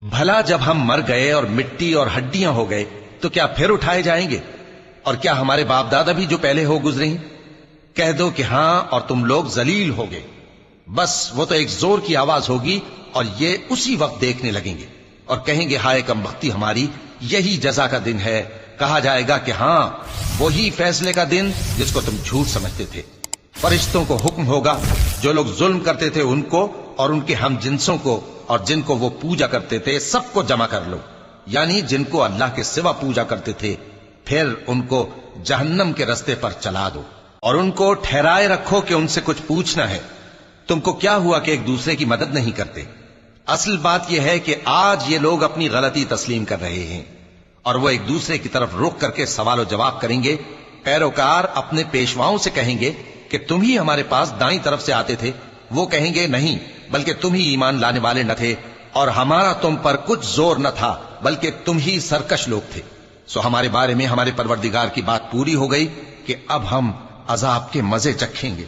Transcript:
بھلا جب ہم مر گئے اور مٹی اور ہڈیاں ہو گئے تو کیا پھر اٹھائے جائیں گے؟ اور کیا ہمارے باپ دادا بھی جو پہلے ہو گزرے ہیں؟ کہہ دو کہ ہاں اور تم لوگ ذلیل ہوگے۔ بس وہ تو ایک زور کی آواز ہوگی اور یہ اسی وقت دیکھنے لگیں گے اور کہیں گے ہائے کم بختی ہماری، یہی جزا کا دن ہے۔ کہا جائے گا کہ ہاں وہی فیصلے کا دن جس کو تم جھوٹ سمجھتے تھے۔ فرشتوں کو حکم ہوگا جو لوگ ظلم کرتے تھے ان کو اور ان کے ہم جنسوں کو اور جن کو وہ پوجا کرتے تھے سب کو جمع کر لو، یعنی جن کو اللہ کے سوا پوجا کرتے تھے، پھر ان کو جہنم کے رستے پر چلا دو اور ان کو ٹھہرائے رکھو کہ ان سے کچھ پوچھنا ہے۔ تم کو کیا ہوا کہ ایک دوسرے کی مدد نہیں کرتے؟ اصل بات یہ ہے کہ آج یہ لوگ اپنی غلطی تسلیم کر رہے ہیں اور وہ ایک دوسرے کی طرف رخ کر کے سوال و جواب کریں گے۔ پیروکار اپنے پیشواؤں سے کہیں گے کہ تم ہی ہمارے پاس دائیں طرف سے آتے تھے۔ وہ کہیں گے نہیں، بلکہ تم ہی ایمان لانے والے نہ تھے اور ہمارا تم پر کچھ زور نہ تھا، بلکہ تم ہی سرکش لوگ تھے۔ سو ہمارے بارے میں ہمارے پروردگار کی بات پوری ہو گئی کہ اب ہم عذاب کے مزے چکھیں گے۔